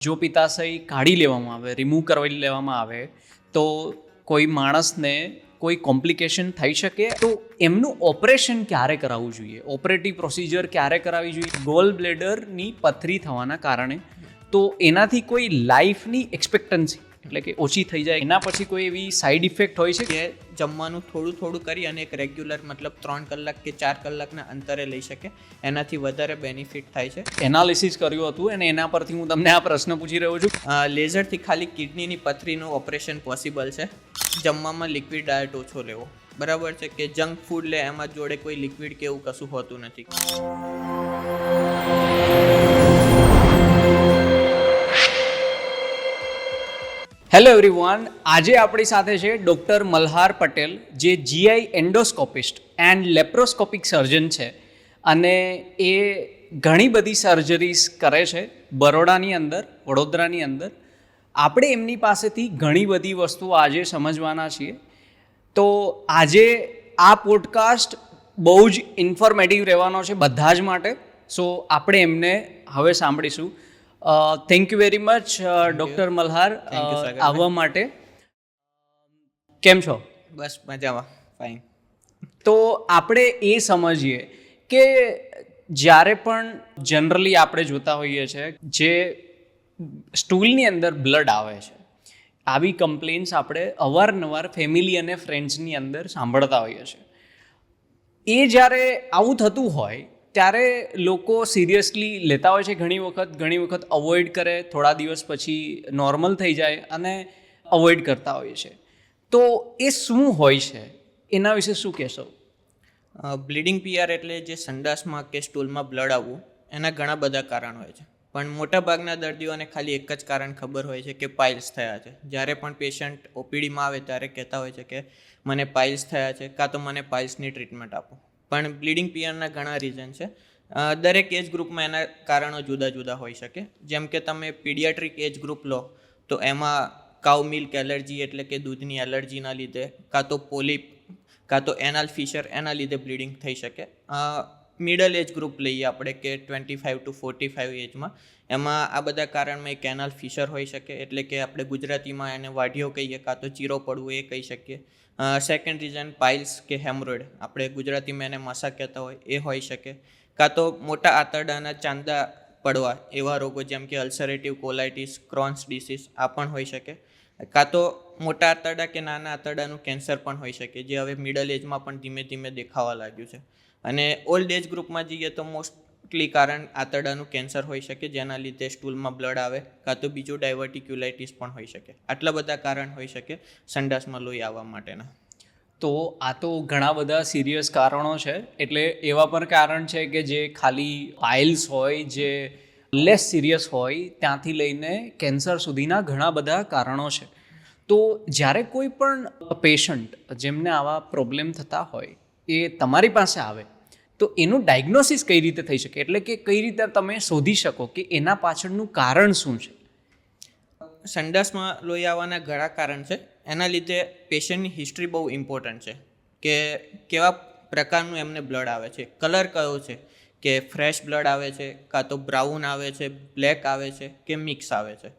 જો પિત્તાશય કાઢી લેવામાં આવે, રિમૂવ કરી લેવામાં આવે તો કોઈ માણસને કોઈ કોમ્પ્લિકેશન થઈ શકે. તો એમનું ઓપરેશન ક્યારે કરાવવું જોઈએ, ઓપરેટિવ પ્રોસિજર ક્યારે કરાવવી જોઈએ ગોલ બ્લેડરની પથરી થવાના કારણે? તો એનાથી કોઈ લાઈફની એક્સપેક્ટન્સી એટલે કે ઓછી થઈ જાય, એના પછી કોઈ એવી સાઈડ ઇફેક્ટ હોય છે કે જમવાનું થોડું થોડું કરી અને એક રેગ્યુલર મતલબ 3 કલાક કે 4 કલાકના અંતરે લઈ શકે, એનાથી વધારે બેનિફિટ થાય છે. એનાલિસિસ કર્યું હતું અને એના પરથી હું તમને આ પ્રશ્ન પૂછી રહ્યો છું. લેઝરથી ખાલી કિડનીની પથરીનું ઓપરેશન પોસિબલ છે. જમવામાં લિક્વિડ ડાયટ ઓછો લેવો, બરાબર છે, કે જંક ફૂડ લે એમાં જોડે કોઈ લિક્વિડ કે એવું કશું હોતું નથી. હેલો એવરીવન, આજે આપણી સાથે છે ડૉક્ટર મલ્હાર પટેલ, જે જીઆઈ એન્ડોસ્કોપિસ્ટ એન્ડ લેપ્રોસ્કોપિક સર્જન છે અને એ ઘણી બધી સર્જરીઝ કરે છે વડોદરાની અંદર. આપણે એમની પાસેથી ઘણી બધી વસ્તુઓ આજે સમજવાના છીએ. તો આજે આ પોડકાસ્ટ બહુ જ ઇન્ફોર્મેટિવ રહેવાનો છે બધા જ માટે. સો આપણે એમને હવે સાંભળીશું. Thank you very much doctor Malhar આવવા માટે. કેમ છો? બસ મજામાં, ફાઇન. તો આપણે એ સમજીએ કે જ્યારે પણ જનરલી આપણે જોતા હોઈએ છીએ જે સ્ટૂલની અંદર બ્લડ આવે છે, આવી કમ્પ્લેન્ટ્સ આપણે અવારનવાર ફેમિલી અને ફ્રેન્ડ્સની અંદર સાંભળતા હોઈએ છીએ. એ જ્યારે આવું થતું હોય ત્યારે લોકો સિરિયસલી લેતા હોય છે, ઘણી વખત અવોઇડ કરે, થોડા દિવસ પછી નોર્મલ થઈ જાય અને અવોઇડ કરતા હોઈએ છે. તો એ શું હોય છે, એના વિશે શું કહેશો? બ્લીડિંગ પીઆર એટલે જે સંડાસમાં કે સ્ટૂલમાં બ્લડ આવવું, એના ઘણા બધા કારણ હોય છે, પણ મોટાભાગના દર્દીઓને ખાલી એક જ કારણ ખબર હોય છે કે પાઇલ્સ થયા છે. જ્યારે પણ પેશન્ટ ઓપીડીમાં આવે ત્યારે કહેતા હોય છે કે મને પાઇલ્સ થયા છે, કાં તો મને પાઇલ્સની ટ્રીટમેન્ટ આપો. પણ બ્લીડિંગ પીઆરના ઘણા રીઝન છે. દરેક એજ ગ્રુપમાં એના કારણો જુદા જુદા હોઈ શકે. જેમ કે તમે પીડિયાટ્રિક એજ ગ્રુપ લો તો એમાં કાઉ મિલ્ક એલર્જી એટલે કે દૂધની એલર્જીના લીધે, કાં તો પોલિપ, કાં તો એનાલ ફિશર, એના લીધે બ્લીડિંગ થઈ શકે. મિડલ એજ ગ્રુપ લઈએ આપણે કે 25 to 45 એજમાં, એમાં આ બધા કારણમાં એક એનાલ ફિશર હોઈ શકે, એટલે કે આપણે ગુજરાતીમાં એને વાઢીઓ કહીએ, કાં તો ચીરો પડવું એ કહી શકીએ. સેકન્ડ રીઝન પાઇલ્સ કે હેમરોઇડ, આપણે ગુજરાતીમાં એને મસા કહેતા હોય, એ હોઈ શકે. કાં તો મોટા આંતરડાના ચાંદા પડવા, એવા રોગો જેમ કે અલ્સરેટિવ કોલાઇટિસ, ક્રોન્સ ડિસીઝ, આ પણ હોઈ શકે. કાં તો મોટા આંતરડા કે નાના આંતરડાનું કેન્સર પણ હોઈ શકે, જે હવે મિડલ એજમાં પણ ધીમે ધીમે દેખાવા લાગ્યું છે. અને ઓલ્ડ એજ ગ્રુપમાં જઈએ તો મોસ્ટલી કારણ આંતરડાનું કેન્સર હોઈ શકે, જેના લીધે સ્ટૂલમાં બ્લડ આવે, કાં તો બીજું ડાયવર્ટિક્યુલાઇટિસ પણ હોઈ શકે. આટલા બધા કારણ હોઈ શકે સંડાસમાં લોહી આવવા માટેના. તો આ તો ઘણા બધા સિરિયસ કારણો છે. એટલે એવા પણ કારણ છે કે જે ખાલી પાઇલ્સ હોય, જે લેસ સિરિયસ હોય, ત્યાંથી લઈને કેન્સર સુધીના ઘણા બધા કારણો છે. તો જ્યારે કોઈ પણ પેશન્ટ જેમને આવા પ્રોબ્લેમ થતા હોય એ તમારી પાસે આવે તો એનું ડાયગ્નોસિસ કઈ રીતે થઈ શકે, એટલે કે કઈ રીતે તમે શોધી શકો કે એના પાછળનું કારણ શું છે? સંડાસમાં લોહી આવવાના ઘણા કારણ છે. એના લીધે પેશન્ટની હિસ્ટ્રી બહુ ઇમ્પોર્ટન્ટ છે, કે કેવા પ્રકારનું એમને બ્લડ આવે છે, કલર કયો છે, કે ફ્રેશ બ્લડ આવે છે, કાં તો બ્રાઉન આવે છે, બ્લેક આવે છે, કે મિક્સ આવે છે.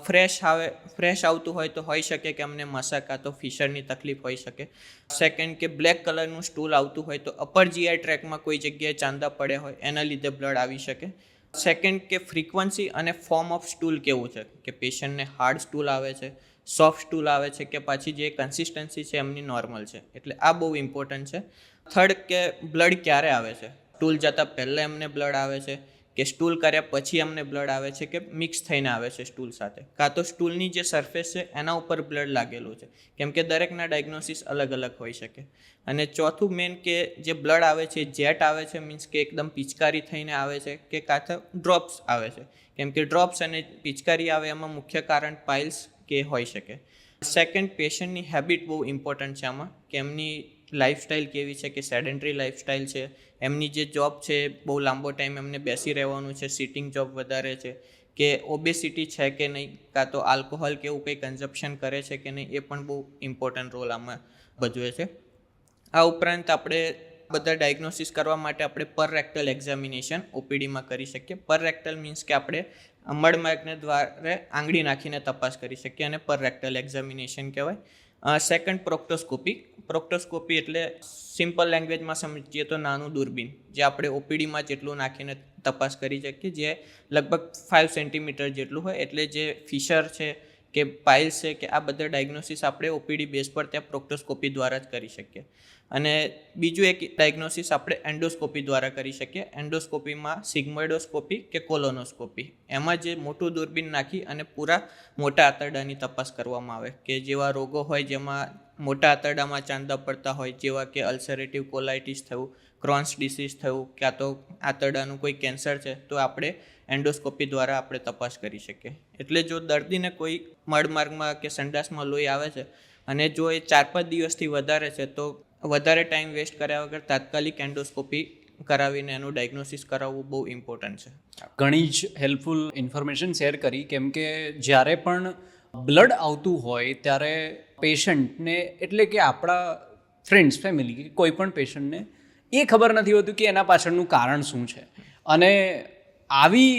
ફ્રેશ આવતું હોય તો હોઈ શકે કે અમને મસા કાં તો ફિશરની તકલીફ હોઈ શકે. સેકન્ડ, કે બ્લેક કલરનું સ્ટૂલ આવતું હોય તો અપર જીઆઈ ટ્રેકમાં કોઈ જગ્યાએ ચાંદા પડ્યા હોય, એના લીધે બ્લડ આવી શકે. સેકન્ડ, કે ફ્રીક્વન્સી અને ફોર્મ ઓફ સ્ટૂલ કેવું છે, કે પેશન્ટને હાર્ડ સ્ટૂલ આવે છે, સોફ્ટ સ્ટૂલ આવે છે, કે પાછી જે કન્સિસ્ટન્સી છે એમની નોર્મલ છે. એટલે આ બહુ ઇમ્પોર્ટન્ટ છે. થર્ડ, કે બ્લડ ક્યારે આવે છે, સ્ટૂલ જતાં પહેલાં એમને બ્લડ આવે છે, કે સ્ટૂલ કર્યા પછી એમને બ્લડ આવે છે, કે મિક્સ થઈને આવે છે સ્ટૂલ સાથે, કાં તો સ્ટૂલની જે સરફેસ છે એના ઉપર બ્લડ લાગેલું છે. કેમ કે દરેકના ડાયગ્નોસિસ અલગ અલગ હોઈ શકે. અને ચોથું મેન, કે જે બ્લડ આવે છે જેટ આવે છે, મીન્સ કે એકદમ પિચકારી થઈને આવે છે, કે કાં તો ડ્રોપ્સ આવે છે. કેમ કે ડ્રોપ્સ અને પિચકારી આવે એમાં મુખ્ય કારણ પાઇલ્સ કે હોઈ શકે. સેકન્ડ, પેશન્ટની હેબિટ બહુ ઇમ્પોર્ટન્ટ છે આમાં, કે એમની લાઈફસ્ટાઈલ કેવી છે, કે સેડેન્ટરી લાઈફસ્ટાઈલ છે, એમની જે જોબ છે બહુ લાંબો ટાઈમ એમને બેસી રહેવાનું છે, સિટિંગ જોબ વધારે છે, કે ઓબેસિટી છે કે નહીં, કાં તો આલ્કોહોલ કે એવું કંઈ કન્ઝપ્શન કરે છે કે નહીં, એ પણ બહુ ઇમ્પોર્ટન્ટ રોલ આમાં ભજવે છે. આ ઉપરાંત આપણે બધા ડાયગ્નોસિસ કરવા માટે આપણે પર રેક્ટલ એક્ઝામિનેશન ઓપીડીમાં કરી શકીએ. પર રેક્ટલ મીન્સ કે આપણે મળમાર્ગને દ્વારે આંગળી નાખીને તપાસ કરી શકીએ અને પર રેક્ટલ એક્ઝામિનેશન કહેવાય. સેકન્ડ પ્રોક્ટોસ્કોપી એટલે સિમ્પલ લેંગ્વેજમાં સમજીએ તો નાનું દૂરબીન, જે આપણે ઓપીડીમાં જેટલું નાખીને તપાસ કરી શકીએ, જે લગભગ 5 સેન્ટીમીટર જેટલું હોય. એટલે જે ફિશર છે કે પાઇલ્સ છે કે આ બધા ડાયગ્નોસિસ આપણે ઓપીડી બેઝ પર ત્યાં પ્રોક્ટોસ્કોપી દ્વારા જ કરી શકીએ. અને બીજું એક ડાયગ્નોસિસ આપણે એન્ડોસ્કોપી દ્વારા કરી શકીએ. એન્ડોસ્કોપીમાં સિગ્મોઇડોસ્કોપી કે કોલોનોસ્કોપી, એમાં જે મોટું દૂરબીન નાખી અને પૂરા મોટા આંતરડાની તપાસ કરવામાં આવે, કે જેવા રોગો હોય જેમાં મોટા આંતરડામાં ચાંદા પડતા હોય, જેવા કે અલ્સરેટિવ કોલાઇટિસ થયું, ક્રોન્સ ડિસીઝ થયું, ક્યાં તો આંતરડાનું કોઈ કેન્સર છે, તો આપણે એન્ડોસ્કોપી દ્વારા આપણે તપાસ કરી શકીએ. એટલે જો દર્દીને કોઈ મળમાર્ગમાં કે સંડાસમાં લોહી આવે છે અને જો એ 4-5 દિવસથી વધારે છે, તો વધારે ટાઈમ વેસ્ટ કર્યા વગર તાત્કાલિક એન્ડોસ્કોપી કરાવીને એનું ડાયગ્નોસિસ કરાવવું બહુ ઇમ્પોર્ટન્ટ છે. ઘણી જ હેલ્પફુલ ઇન્ફોર્મેશન શેર કરી, કેમ કે જ્યારે પણ બ્લડ આવતું હોય ત્યારે પેશન્ટને, એટલે કે આપણા ફ્રેન્ડ્સ, ફેમિલી કે કોઈ પણ પેશન્ટને એ ખબર નથી હોતું કે એના પાછળનું કારણ શું છે. અને આવી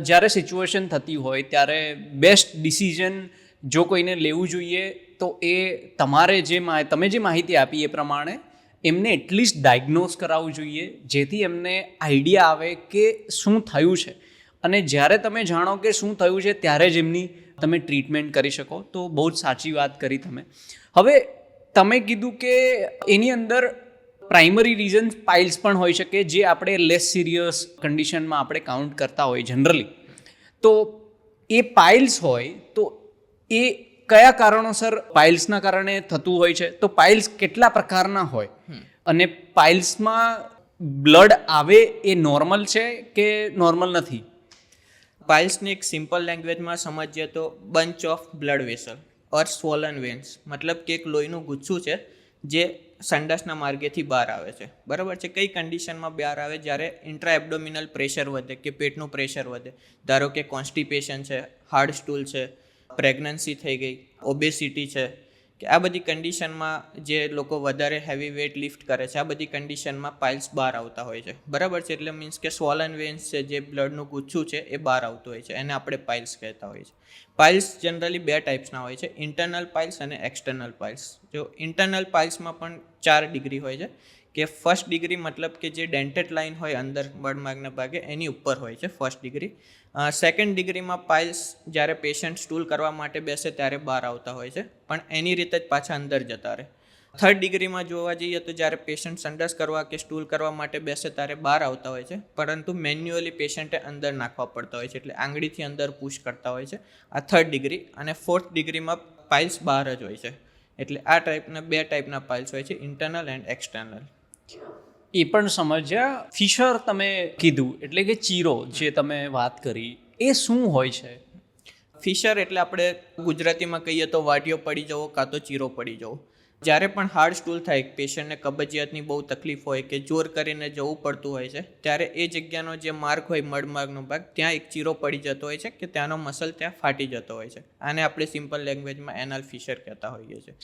જ્યારે સિચ્યુએશન થતી હોય ત્યારે બેસ્ટ ડિસિઝન જો કોઈને લેવું જોઈએ તો એ તમે જે માહિતી આપી એ પ્રમાણે એમને એટલીસ્ટ ડાયગ્નોઝ કરાવવું જોઈએ, જેથી એમને આઈડિયા આવે કે શું થયું છે. અને જ્યારે તમે જાણો કે શું થયું છે ત્યારે જ એમની તમે ટ્રીટમેન્ટ કરી શકો. તો બહુ જ સાચી વાત કરી તમે. હવે તમે કીધું કે એની અંદર પ્રાઇમરી રીઝન પાઇલ્સ પણ હોઈ શકે, જે આપણે લેસ સિરિયસ કન્ડિશનમાં આપણે કાઉન્ટ કરતા હોય જનરલી. તો એ પાઇલ્સ હોય તો એ કયા કારણોસર પાઇલ્સના કારણે થતું હોય છે? તો પાઇલ્સ કેટલા પ્રકારના હોય અને પાઇલ્સમાં બ્લડ આવે એ નોર્મલ છે કે નોર્મલ નથી? પાઇલ્સને એક સિમ્પલ લેંગ્વેજમાં સમજીએ તો bunch of blood vessel or swollen veins, મતલબ કે એક લોહીનું ગુચ્છું છે જે સંડાસના માર્ગેથી બહાર આવે છે. બરાબર છે. કઈ કન્ડિશનમાં બહાર આવે? જ્યારે ઇન્ટ્રા એબ્ડોમિનલ પ્રેશર વધે કે પેટનું પ્રેશર વધે, ધારો કે કોન્સ્ટિપેશન છે, હાર્ડ સ્ટૂલ છે, પ્રેગ્નન્સી થઈ ગઈ, ઓબેસિટી છે, કે આ બધી કન્ડિશનમાં જે લોકો વધારે હેવી વેઇટ લિફ્ટ કરે છે, આ બધી કન્ડિશનમાં પાઇલ્સ બહાર આવતા હોય છે. બરાબર છે. એટલે મીન્સ કે સ્વોલન વેન્સ છે, જે બ્લડનું ગુચ્છું છે એ બહાર આવતું હોય છે, એને આપણે પાઇલ્સ કહેતા હોઈએ છીએ. પાઇલ્સ જનરલી 2 ટાઈપ્સના હોય છે, ઇન્ટરનલ પાઇલ્સ અને એક્સટર્નલ પાઇલ્સ. જો ઇન્ટરનલ પાઇલ્સમાં પણ 4 ડિગ્રી હોય છે, કે ફર્સ્ટ ડિગ્રી મતલબ કે જે ડેન્ટેડ લાઇન હોય અંદર મળમાર્ગના ભાગે એની ઉપર હોય છે ફર્સ્ટ ડિગ્રી. સેકન્ડ ડિગ્રીમાં પાઇલ્સ જ્યારે પેશન્ટ સ્ટૂલ કરવા માટે બેસે ત્યારે બહાર આવતા હોય છે, પણ એની રીતે જ પાછા અંદર જતા રહે. થર્ડ ડિગ્રીમાં જોવા જઈએ તો જ્યારે પેશન્ટ સંડાસ કરવા કે સ્ટૂલ કરવા માટે બેસે ત્યારે બહાર આવતા હોય છે, પરંતુ મેન્યુઅલી પેશન્ટે અંદર નાખવા પડતા હોય છે, એટલે આંગળીથી અંદર પુશ કરતા હોય છે. આ થર્ડ ડિગ્રી. અને ફોર્થ ડિગ્રીમાં પાઇલ્સ બહાર જ હોય છે. એટલે આ ટાઈપના 2 ટાઈપના પાઇલ્સ હોય છે, ઇન્ટરનલ એન્ડ એક્સટર્નલ. એ પણ સમજ્યા. ફિશર તમે કીધું, એટલે કે ચીરો જે તમે વાત કરી, એ શું હોય છે? ફિશર એટલે આપણે ગુજરાતીમાં કહીએ તો વાટીઓ પડી જવો કાં તો ચીરો પડી જવો. જ્યારે પણ હાર્ડ સ્ટૂલ થાય, પેશન્ટને કબજિયાતની બહુ તકલીફ હોય કે જોર કરીને જવું પડતું હોય છે, ત્યારે એ જગ્યાનો જે માર્ગ હોય, મળમાર્ગનો ભાગ, ત્યાં એક ચીરો પડી જતો હોય છે કે ત્યાંનો મસલ ત્યાં ફાટી જતો હોય છે. આને આપણે સિમ્પલ લેંગ્વેજમાં એનલ ફિશર કહેતા હોઈએ છીએ.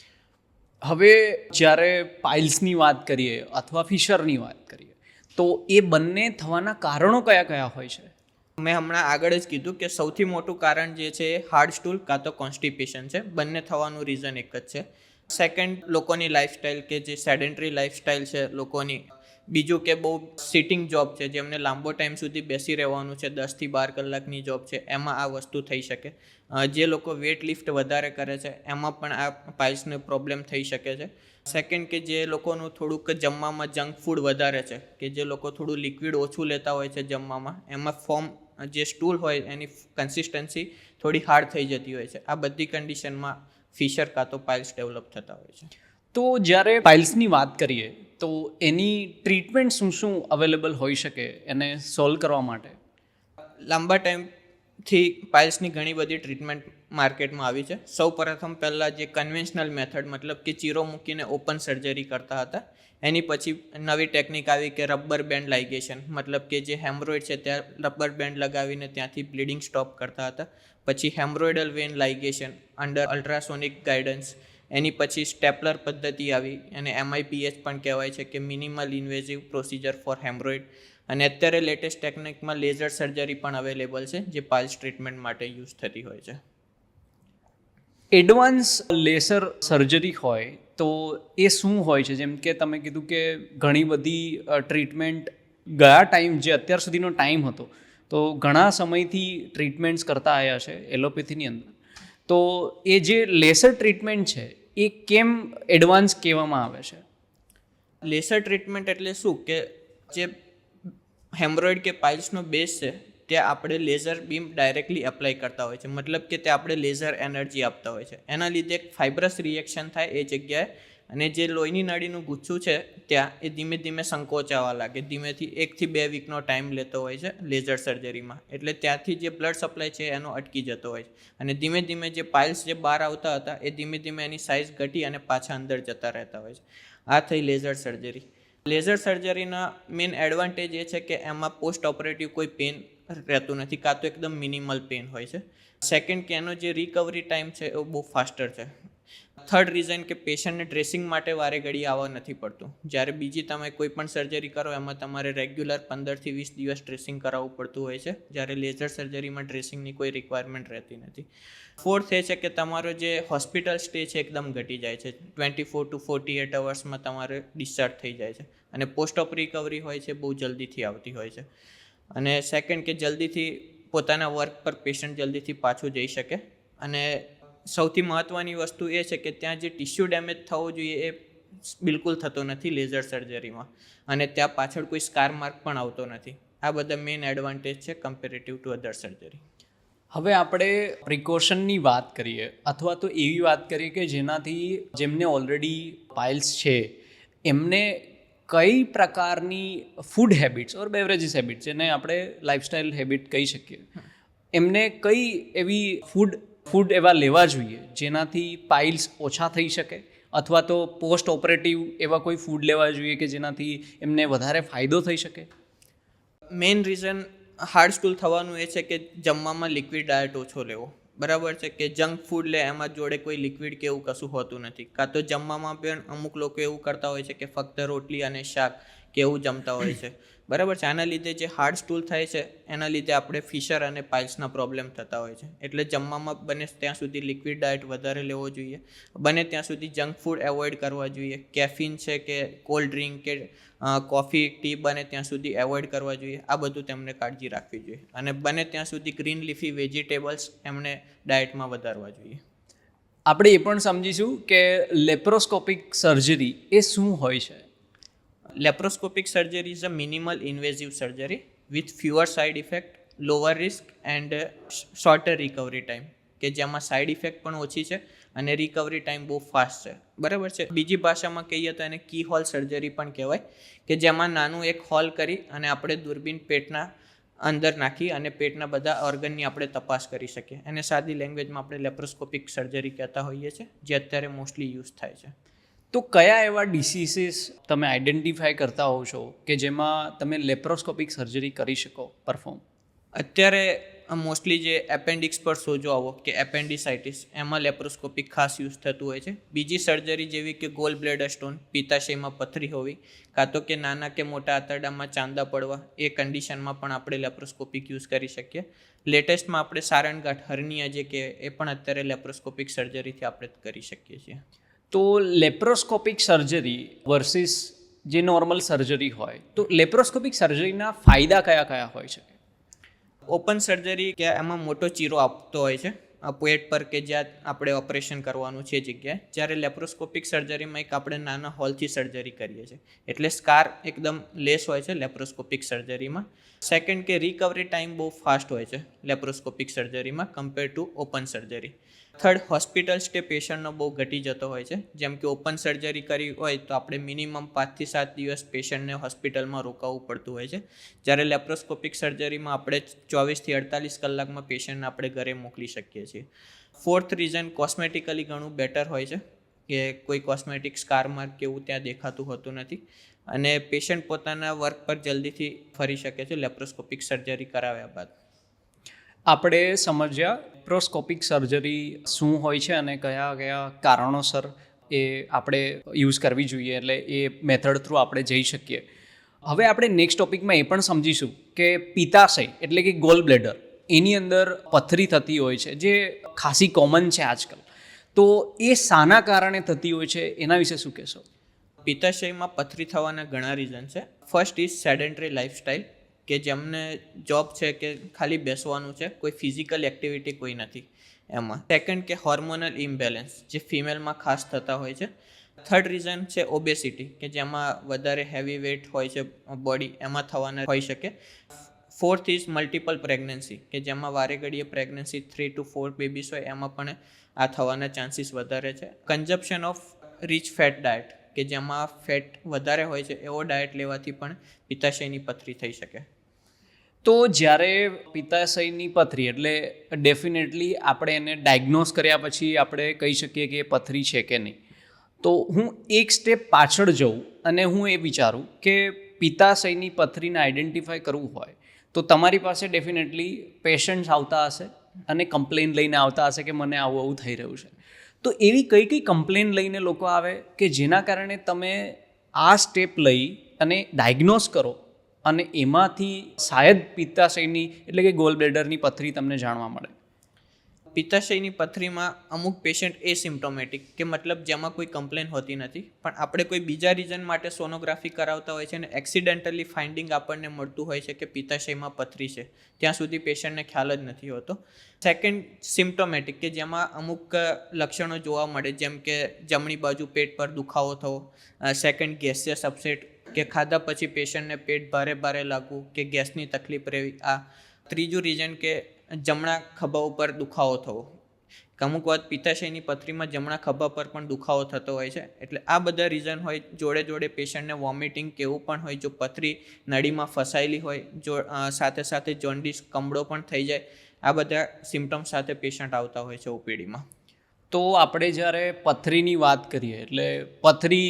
હવે જ્યારે પાઇલ્સની વાત કરીએ અથવા ફિશરની વાત કરીએ, તો એ બંને થવાના કારણો કયા કયા હોય છે? મેં હમણાં આગળ જ કીધું કે સૌથી મોટું કારણ જે છે એ હાર્ડ સ્ટૂલ કાં તો કોન્સ્ટિપેશન છે. બંને થવાનું રીઝન એક જ છે. સેકન્ડ, લોકોની લાઈફસ્ટાઈલ, કે જે સેડેન્ટરી લાઈફસ્ટાઈલ છે લોકોની. બીજું કે બહુ સિટિંગ જોબ છે, જેમને લાંબો ટાઈમ સુધી બેસી રહેવાનું છે, 10 થી 12 કલાકની જોબ છે, એમાં આ વસ્તુ થઈ શકે. જે લોકો વેટ લિફ્ટ વધારે કરે છે એમાં પણ આ પાઇલ્સનો પ્રોબ્લેમ થઈ શકે છે. સેકન્ડ, કે જે લોકોનું થોડુંક જમવામાં જંક ફૂડ વધારે છે, કે જે લોકો થોડું લિક્વિડ ઓછું લેતા હોય છે જમવામાં, એમાં ફોર્મ જે સ્ટૂલ હોય એની કન્સિસ્ટન્સી થોડી હાર્ડ થઈ જતી હોય છે. આ બધી કન્ડિશનમાં ફિશર કાં તો પાઇલ્સ ડેવલપ થતા હોય છે. તો જ્યારે પાઇલ્સની વાત કરીએ તો એની ટ્રીટમેન્ટ શું અવેલેબલ હોઈ શકે એને સોલ્વ કરવા માટે? લાંબા ટાઈમથી પાઇલ્સની ઘણી બધી ટ્રીટમેન્ટ માર્કેટમાં આવી છે. સૌપ્રથમ પહેલાં જે કન્વેન્શનલ મેથડ, મતલબ કે ચીરો મૂકીને ઓપન સર્જરી કરતા હતા, એની પછી નવી ટેકનિક આવી કે રબર બેન્ડ લાઇગેશન, મતલબ કે જે હેમરોઇડ છે ત્યાં રબર બેન્ડ લગાવીને ત્યાંથી બ્લીડિંગ સ્ટોપ કરતા હતા. પછી હેમરોઇડલ વેન લાઇગેશન અંડર અલ્ટ્રાસોનિક ગાઈડન્સ, એની પછી સ્ટેપલર પદ્ધતિ આવી, અને MIPH પણ કહેવાય છે, કે મિનિમલ ઇન્વેઝિવ પ્રોસિજર ફોર હેમરોઇડ. અને અત્યારે લેટેસ્ટ ટેકનિકમાં લેઝર સર્જરી પણ અવેલેબલ છે, જે પાઇલ્સ ટ્રીટમેન્ટ માટે યુઝ થતી હોય છે. એડવાન્સ લેસર સર્જરી હોય તો એ શું હોય છે? જેમ કે તમે કીધું કે ઘણી બધી ટ્રીટમેન્ટ ગયા ટાઈમ, જે અત્યાર સુધીનો ટાઈમ હતો, તો ઘણા સમયથી ટ્રીટમેન્ટ્સ કરતા આવ્યા છે એલોપેથીની અંદર. તો એ જે લેસર ટ્રીટમેન્ટ છે એ કેમ એડવાન્સ કહેવામાં આવે છે? લેસર ટ્રીટમેન્ટ એટલે શું, કે જે હેમરોઇડ કે પાઇલ્સનો બેઝ છે ત્યાં આપણે લેઝર બીમ ડાયરેક્ટલી એપ્લાય કરતા હોય છે. મતલબ કે તે આપણે લેઝર એનર્જી આપતા હોય છે. એના લીધે એક ફાઇબ્રસ રિએક્શન થાય એ જગ્યાએ, અને જે લોહીની નળીનું ગુચ્છું છે ત્યાં એ ધીમે ધીમે સંકોચાવા લાગે. ધીમેથી 1 થી 2 વીકનો ટાઈમ લેતો હોય છે લેઝર સર્જરીમાં. એટલે ત્યાંથી જે બ્લડ સપ્લાય છે એનો અટકી જતો હોય છે, અને ધીમે ધીમે જે પાઇલ્સ જે બહાર આવતા હતા એ ધીમે ધીમે એની સાઇઝ ઘટી અને પાછા અંદર જતા રહેતા હોય છે. આ થઈ લેઝર સર્જરી. લેઝર સર્જરીના મેઇન એડવાન્ટેજ એ છે કે એમાં પોસ્ટ ઓપરેટિવ કોઈ પેન રહેતું નથી, કાં તો એકદમ મિનિમલ પેન હોય છે. સેકન્ડ, કે એનો જે રિકવરી ટાઈમ છે એ બહુ ફાસ્ટર છે. થર્ડ રીઝન, કે પેશન્ટને ડ્રેસિંગ માટે વારે ઘડી આવવા નથી પડતું. જ્યારે બીજી તમે કોઈ પણ સર્જરી કરો એમાં તમારે રેગ્યુલર 15 થી 20 દિવસ ડ્રેસિંગ કરાવવું પડતું હોય છે, જ્યારે લેઝર સર્જરીમાં ડ્રેસિંગની કોઈ રિક્વાયરમેન્ટ રહેતી નથી. ફોર્થ એ છે કે તમારો જે હોસ્પિટલ સ્ટે છે એકદમ ઘટી જાય છે. 24 to 48 અવર્સમાં તમારે ડિસ્ચાર્જ થઈ જાય છે, અને પોસ્ટ ઓપ રિકવરી હોય છે બહુ જલ્દીથી આવતી હોય છે. અને સેકન્ડ, કે જલ્દીથી પોતાના વર્ક પર પેશન્ટ જલ્દીથી પાછું જઈ શકે. અને સૌથી મહત્ત્વની વસ્તુ એ છે કે ત્યાં જે ટિશ્યુ ડેમેજ થવો જોઈએ એ બિલકુલ થતો નથી લેઝર સર્જરીમાં, અને ત્યાં પાછળ કોઈ સ્કાર માર્ક પણ આવતો નથી. આ બધા મેઇન એડવાન્ટેજ છે કમ્પેરેટિવ ટુ અધર સર્જરી. હવે આપણે પ્રિકોશનની વાત કરીએ, અથવા તો એવી વાત કરીએ કે જેનાથી જેમને ઓલરેડી પાઇલ્સ છે એમને કઈ પ્રકારની ફૂડ હેબિટ્સ ઓર બેવરેજીસ હેબિટ્સ, જેને આપણે લાઇફસ્ટાઇલ હેબિટ કહી શકીએ, એમને કઈ એવી ફૂડ એવા લેવા જોઈએ જેનાથી પાઇલ્સ ઓછા થઈ શકે, અથવા તો પોસ્ટ ઓપરેટિવ એવા કોઈ ફૂડ લેવા જોઈએ કે જેનાથી એમને વધારે ફાયદો થઈ શકે? મેઇન રીઝન હાર્ડ સ્ટૂલ થવાનું એ છે કે જમવામાં લિક્વિડ ડાયટ ઓછો લેવો. બરાબર છે, કે જંક ફૂડ લે એમાં જોડે કોઈ લિક્વિડ કે એવું કશું હોતું નથી. કાં તો જમવામાં પણ અમુક લોકો એવું કરતા હોય છે કે ફક્ત રોટલી અને શાક કે એવું જમતા હોય છે. બરાબર છે, આના લીધે જે હાર્ડ સ્ટૂલ થાય છે એના લીધે આપણે ફિશર અને પાઇલ્સના પ્રોબ્લેમ થતા હોય છે. એટલે જમવામાં બને ત્યાં સુધી લિક્વિડ ડાયટ વધારે લેવો જોઈએ. બને ત્યાં સુધી જંક ફૂડ એવોઇડ કરવા જોઈએ. કેફીન છે કે કોલ્ડ ડ્રિંક કે કોફી, ટી બને ત્યાં સુધી એવોઇડ કરવા જોઈએ. આ બધું તેમને કાળજી રાખવી જોઈએ, અને બને ત્યાં સુધી ગ્રીન લીફી વેજીટેબલ્સ એમને ડાયટમાં વધારવા જોઈએ. આપણે એ પણ સમજીશું કે લેપ્રોસ્કોપિક સર્જરી એ શું હોય છે. Laparoscopic surgery is a minimal invasive surgery with fewer side effect, lower risk and sorter recovery time, કે જેમાં સાઇડ ઇફેક્ટ પણ ઓછી છે અને રિકવરી ટાઈમ બહુ ફાસ્ટ છે. બરાબર છે. બીજી ભાષામાં કહીએ તો એને કી હોલ સર્જરી પણ કહેવાય, કે જેમાં નાનું એક હોલ કરી અને આપણે દૂરબીન પેટના અંદર નાખી અને પેટના બધા ઓર્ગનની આપણે તપાસ કરી શકીએ. એને સાદી લેંગ્વેજમાં આપણે લેપ્રોસ્કોપિક સર્જરી કહેતા હોઈએ છીએ, જે અત્યારે મોસ્ટલી યુઝ થાય છે. તો કયા એવા ડિસીઝીસ તમે આઈડેન્ટિફાય કરતા હોવ છો કે જેમાં તમે લેપ્રોસ્કોપિક સર્જરી કરી શકો પરફોર્મ? અત્યારે મોસ્ટલી જે એપેન્ડિક્સ પર સોજો આવો કે એપેન્ડિસાઇટિસ, એમાં લેપ્રોસ્કોપિક ખાસ યુઝ થતું હોય છે. બીજી સર્જરી જેવી કે ગોલ બ્લેડર સ્ટોન, પિત્તાશયમાં પથરી હોવી, કાં તો કે નાના કે મોટા આંતરડામાં ચાંદા પડવા, એ કન્ડિશનમાં પણ આપણે લેપ્રોસ્કોપિક યુઝ કરી શકીએ. લેટેસ્ટમાં આપણે સારણગાંઠ હર્નિયા જે કે એ પણ અત્યારે લેપ્રોસ્કોપિક સર્જરીથી આપણે કરી શકીએ છીએ. તો લેપ્રોસ્કોપિક સર્જરી વર્સિસ જે નોર્મલ સર્જરી હોય, તો લેપ્રોસ્કોપિક સર્જરીના ફાયદા કયા કયા હોય શકે? ઓપન સર્જરી કે એમાં મોટો ચીરો આપતો હોય છે પેટ પર, કે જ્યાં આપણે ઓપરેશન કરવાનું છે જગ્યાએ. જ્યારે લેપ્રોસ્કોપિક સર્જરીમાં એક આપણે નાના હોલથી સર્જરી કરીએ છીએ, એટલે સ્કાર એકદમ લેસ હોય છે લેપ્રોસ્કોપિક સર્જરીમાં. સેકન્ડ, કે રિકવરી ટાઈમ બહુ ફાસ્ટ હોય છે લેપ્રોસ્કોપિક સર્જરીમાં compare to open surgery. Third, hospital stay પેશન્ટનો બહુ ઘટી જતો હોય છે. જેમ કે ઓપન સર્જરી કરી હોય તો આપણે મિનિમમ 5 થી 7 દિવસ પેશન્ટને હોસ્પિટલમાં રોકાવવું પડતું હોય છે, જ્યારે લેપ્રોસ્કોપિક સર્જરીમાં આપણે 24 થી 48 કલાકમાં પેશન્ટને આપણે ઘરે મોકલી શકીએ છીએ. ફોર્થ રીઝન, કોસ્મેટિકલી ઘણું બેટર હોય છે, કે કોઈ કોસ્મેટિક સ્કાર માર્ક કે એવું ત્યાં દેખાતું હોતું નથી, અને પેશન્ટ પોતાના વર્ક પર જલ્દીથી ફરી શકે છે લેપ્રોસ્કોપિક સર્જરી કરાવ્યા બાદ. આપણે સમજ્યા લેપ્રોસ્કોપિક સર્જરી શું હોય છે અને કયા કયા કારણોસર એ આપણે યુઝ કરવી જોઈએ, એટલે એ મેથડ થ્રુ આપણે જઈ શકીએ. હવે આપણે નેક્સ્ટ ટોપિકમાં એ પણ સમજીશું કે પિત્તાશય એટલે કે ગોલ બ્લેડર, એની અંદર પથરી થતી હોય છે જે ખાસી કોમન છે આજકાલ. તો એ શાના કારણે થતી હોય છે એના વિશે શું કહેશો? પિત્તાશયમાં પથરી થવાના ઘણા રીઝન છે. ફર્સ્ટ ઇઝ સેડેન્ટરી લાઇફસ્ટાઇલ, કે જેમને જોબ છે કે ખાલી બેસવાનું છે, કોઈ ફિઝિકલ એક્ટિવિટી કોઈ નથી એમાં. સેકન્ડ કે હોર્મોનલ ઇમ્બેલેન્સ, જે ફિમેલમાં ખાસ થતા હોય છે. થર્ડ રીઝન છે ઓબેસિટી, કે જેમાં વધારે હેવી વેટ હોય છે બોડી, એમાં થવાના હોઈ શકે. ફોર્થ ઇઝ મલ્ટિપલ પ્રેગ્નન્સી, કે જેમાં વારે ઘડીએ પ્રેગ્નન્સી 3 to 4 બેબીસ હોય, એમાં પણ આ થવાના ચાન્સીસ વધારે છે. Consumption of rich fat diet, કે જેમાં ફેટ વધારે હોય છે, એવો ડાયટ લેવાથી પણ પિત્તાશયની પથરી થઈ શકે. તો જ્યારે પિત્તાશયની પથરી એટલે ડેફિનેટલી આપણે એને ડાયગ્નોઝ કર્યા પછી આપણે કહી શકીએ કે એ પથરી છે કે નહીં. તો હું એક સ્ટેપ પાછળ જઉં અને હું એ વિચારું કે પિત્તાશયની પથરીને આઈડેન્ટિફાય કરવું હોય તો તમારી પાસે ડેફિનેટલી પેશન્ટ્સ આવતા હશે અને કમ્પ્લેન લઈને આવતા હશે કે મને આવું આવું થઈ રહ્યું છે. તો એવી કઈ કઈ કમ્પ્લેન લઈને લોકો આવે કે જેના કારણે તમે આ સ્ટેપ લઈ અને ડાયગ્નોઝ કરો અને એમાંથી શાયદ પિત્તાશયની એટલે કે ગોલ બ્લેડરની પથરી તમને જાણવા મળે? પિત્તાશયની પથરીમાં અમુક પેશન્ટ એસિમ્પ્ટોમેટિક, કે મતલબ જેમાં કોઈ કમ્પ્લેન હોતી નથી, પણ આપણે કોઈ બીજા રીઝન માટે સોનોગ્રાફી કરાવતા હોય છે અને એક્સિડેન્ટલી ફાઇન્ડિંગ આપણને મળતું હોય છે કે પિત્તાશયમાં પથરી છે, ત્યાં સુધી પેશન્ટને ખ્યાલ જ નથી હોતો. સેકન્ડ સિમ્પ્ટોમેટિક, કે જેમાં અમુક લક્ષણો જોવા મળે, જેમ કે જમણી બાજુ પેટ પર દુખાવો થવો. સેકન્ડ ગેસિયસ અપસેટ, કે ખાધા પછી પેશન્ટને પેટ ભારે ભારે લાગવું કે ગેસની તકલીફ રહેવી. આ ત્રીજું રીઝન કે જમણા ખભા ઉપર દુખાવો થવો. અમુક વાત પિત્તાશયની પથરીમાં જમણા ખભા પર પણ દુખાવો થતો હોય છે. એટલે આ બધા રીઝન હોય. જોડે જોડે પેશન્ટને વોમિટિંગ કે એવું પણ હોય, જો પથરી નળીમાં ફસાયેલી હોય, જો સાથે સાથે જોન્ડિસ કમળો પણ થઈ જાય. આ બધા સિમ્ટમ્સ સાથે પેશન્ટ આવતા હોય છે ઓપીડીમાં. તો આપણે જ્યારે પથરીની વાત કરીએ એટલે પથરી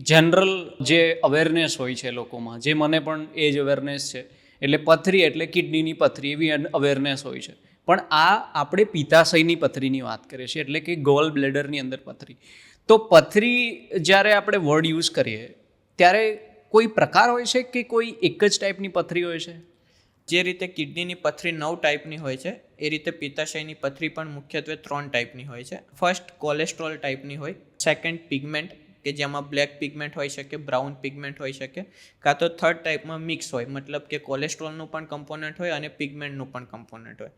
જનરલ જે અવેરનેસ હોય છે લોકોમાં, જે મને પણ એ જ અવેરનેસ છે, એટલે પથરી એટલે કિડનીની પથરી એવી અવેરનેસ હોય છે. પણ આ આપણે પિત્તાશયની પથરીની વાત કરીએ છીએ, એટલે કે ગોલ બ્લેડરની અંદર પથરી. તો પથરી જ્યારે આપણે વર્ડ યુઝ કરીએ ત્યારે કોઈ પ્રકાર હોય છે કે કોઈ એક જ ટાઈપની પથરી હોય છે? જે રીતે કિડનીની પથરી 9 ટાઈપની હોય છે, એ રીતે પિત્તાશયની પથરી પણ મુખ્યત્વે 3 ટાઈપની હોય છે. ફર્સ્ટ કોલેસ્ટ્રોલ ટાઈપની હોય. સેકન્ડ પિગમેન્ટ, કે જેમાં બ્લેક પિગમેન્ટ હોઈ શકે, બ્રાઉન પિગમેન્ટ હોઈ શકે. કાં તો થર્ડ ટાઈપમાં મિક્સ હોય, મતલબ કે કોલેસ્ટ્રોલનું પણ કમ્પોનન્ટ હોય અને પિગમેન્ટનું પણ કમ્પોનન્ટ હોય.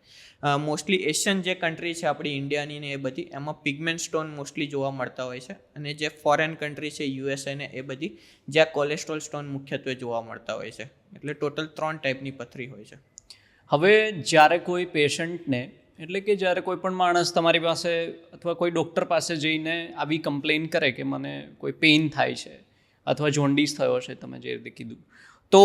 મોસ્ટલી એશિયન જે કન્ટ્રી છે આપણી ઇન્ડિયાની ને એ બધી, એમાં પિગમેન્ટ સ્ટોન મોસ્ટલી જોવા મળતા હોય છે. અને જે ફોરેન કન્ટ્રી છે યુએસએ ને એ બધી, જ્યાં કોલેસ્ટ્રોલ સ્ટોન મુખ્યત્વે જોવા મળતા હોય છે. એટલે ટોટલ 3 ટાઈપની પથરી હોય છે. હવે જ્યારે કોઈ પેશન્ટને એટલે કે જ્યારે કોઈ પણ માણસ તમારી પાસે અથવા કોઈ ડૉક્ટર પાસે જઈને આવી કમ્પ્લેન કરે કે મને કોઈ પેઇન થાય છે અથવા જોન્ડિસ થયો છે, તમે જે રીતે કીધું, તો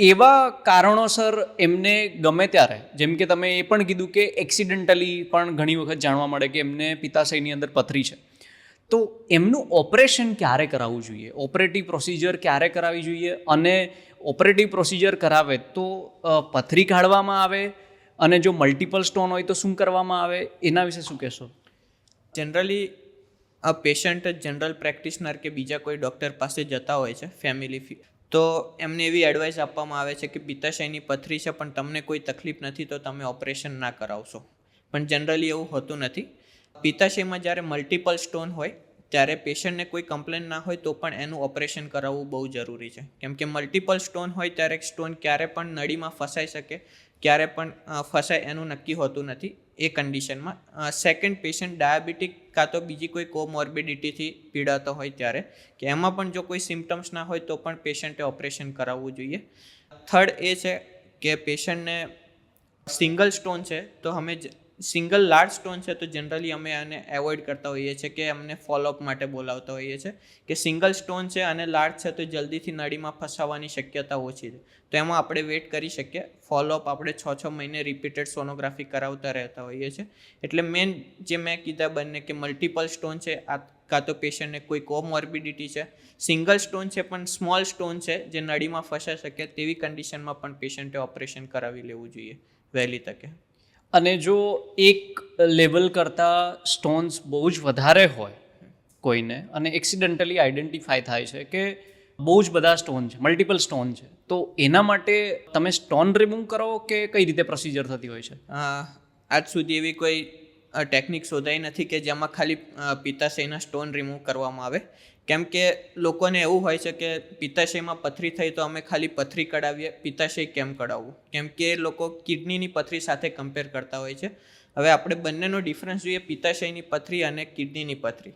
એવા કારણોસર એમને ગમે ત્યારે, જેમ કે તમે એ પણ કીધું કે એક્સિડન્ટલી પણ ઘણી વખત જાણવા મળે કે એમને પિત્તાશયની અંદર પથરી છે, તો એમનું ઓપરેશન ક્યારે કરાવવું જોઈએ? ઓપરેટિવ પ્રોસિજર ક્યારે કરાવવી જોઈએ? અને ઓપરેટિવ પ્રોસિજર કરાવે તો પથરી કાઢવામાં આવે, અને જો મલ્ટિપલ સ્ટોન હોય તો શું કરવામાં આવે? એના વિશે શું કહેશો? જનરલી આ પેશન્ટ જનરલ પ્રેક્ટિશનર કે બીજા કોઈ ડૉક્ટર પાસે જતા હોય છે ફેમિલી, તો એમને એવી એડવાઇસ આપવામાં આવે છે કે પિત્તાશયની પથરી છે પણ તમને કોઈ તકલીફ નથી તો તમે ઓપરેશન ના કરાવશો. પણ જનરલી એવું હોતું નથી. પિત્તાશયમાં જ્યારે મલ્ટિપલ સ્ટોન હોય ત્યારે પેશન્ટને કોઈ કમ્પ્લેન ના હોય તો પણ એનું ઓપરેશન કરાવવું બહુ જરૂરી છે. કેમ કે મલ્ટિપલ સ્ટોન હોય ત્યારે સ્ટોન ક્યારે પણ નળીમાં ફસાઈ શકે, ક્યારે પણ ફસાય એનું નક્કી હોતું નથી એ કન્ડિશનમાં. સેકન્ડ, પેશન્ટ ડાયાબિટીક કાં તો બીજી કોઈ કોમોર્બિડિટીથી પીડાતો હોય ત્યારે, કે એમાં પણ જો કોઈ સિમ્ટમ્સ ના હોય તો પણ પેશન્ટે ઓપરેશન કરાવવું જોઈએ. થર્ડ એ છે કે પેશન્ટને સિંગલ સ્ટોન છે તો અમે સિંગલ લાર્જ સ્ટોન છે તો જનરલી અમે આને એવોઇડ કરતા હોઈએ છીએ, કે અમને ફોલોઅપ માટે બોલાવતા હોઈએ છીએ. કે સિંગલ સ્ટોન છે અને લાર્જ છે તો જલ્દીથી નળીમાં ફસાવાની શક્યતા ઓછી છે, તો એમાં આપણે વેઇટ કરી શકીએ. ફોલોઅપ આપણે 6 મહિને રિપીટેડ સોનોગ્રાફી કરાવતા રહેતા હોઈએ છીએ. એટલે મેન જે મેં કીધા બંને, કે મલ્ટિપલ સ્ટોન છે કાં તો પેશન્ટને કોઈ કોમોર્બિડિટી છે, સિંગલ સ્ટોન છે પણ સ્મોલ સ્ટોન છે જે નળીમાં ફસાઈ શકે, તેવી કન્ડિશનમાં પણ પેશન્ટે ઓપરેશન કરાવી લેવું જોઈએ વહેલી તકે. અને જો એક લેવલ કરતાં સ્ટોન્સ બહુ જ વધારે હોય કોઈને અને એક્સિડન્ટલી આઈડેન્ટિફાય થાય છે કે બહુ જ બધા સ્ટોન છે, મલ્ટિપલ સ્ટોન છે, તો એના માટે તમે સ્ટોન રિમૂવ કરો કે કઈ રીતે પ્રોસિજર થતી હોય છે? આજ સુધી એવી કોઈ ટેકનિક શોધાઈ નથી કે જેમાં ખાલી પિત્તાશયના સ્ટોન રિમૂવ કરવામાં આવે, કેમ કે લોકોને એવું હોય છે કે પિત્તાશયમાં પથરી થઈ તો અમે ખાલી પથરી કઢાવીએ, પિત્તાશય કેમ કઢાવવું, કેમ કે લોકો કિડનીની પથરી સાથે કમ્પેર કરતા હોય છે. હવે આપણે બંનેનો ડિફરન્સ જોઈએ, પિત્તાશયની પથરી અને કિડનીની પથરી.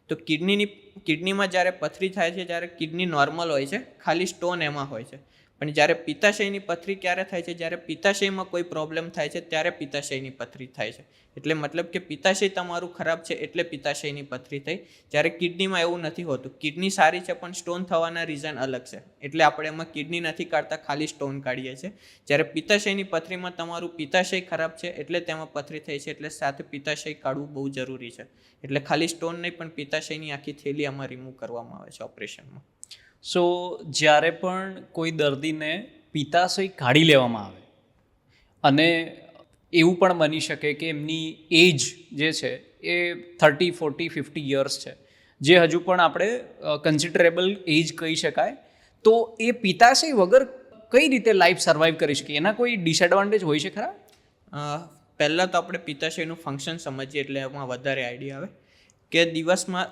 તો કિડનીમાં જ્યારે પથરી થાય છે ત્યારે કિડની નોર્મલ હોય છે, ખાલી સ્ટોન એમાં હોય છે. પણ જ્યારે પિત્તાશયની પથરી ક્યારે થાય છે? જ્યારે પિત્તાશયમાં કોઈ પ્રોબ્લેમ થાય છે ત્યારે પિત્તાશયની પથરી થાય છે. એટલે મતલબ કે પિત્તાશય તમારું ખરાબ છે એટલે પિત્તાશયની પથરી થઈ. જ્યારે કિડનીમાં એવું નથી હોતું, કિડની સારી છે પણ સ્ટોન થવાના રીઝન અલગ છે, એટલે આપણે એમાં કિડની નથી કાઢતા, ખાલી સ્ટોન કાઢીએ છીએ. જ્યારે પિત્તાશયની પથરીમાં તમારું પિત્તાશય ખરાબ છે એટલે તેમાં પથરી થઈ છે, એટલે સાથે પિત્તાશય કાઢવું બહુ જરૂરી છે. એટલે ખાલી સ્ટોન નહીં પણ પિત્તાશયની આખી થેલી આમાં રિમૂવ કરવામાં આવે છે ઓપરેશનમાં. સો જ્યારે પણ કોઈ દર્દીને પિત્તાશય કાઢી લેવામાં આવે અને એવું પણ બની શકે કે એમની એજ જે છે એ 30, 40, 50 યર્સ છે, જે હજુ પણ આપણે કન્સિડરેબલ એજ કહી શકાય, તો એ પિત્તાશય વગર કઈ રીતે લાઈફ સર્વાઈવ કરી શકે? એના કોઈ ડિસએડવાન્ટેજ હોય છે ખરા? પહેલાં તો આપણે પિત્તાશયનું ફંક્શન સમજીએ એટલે એમાં વધારે આઈડિયા આવે કે દિવસમાં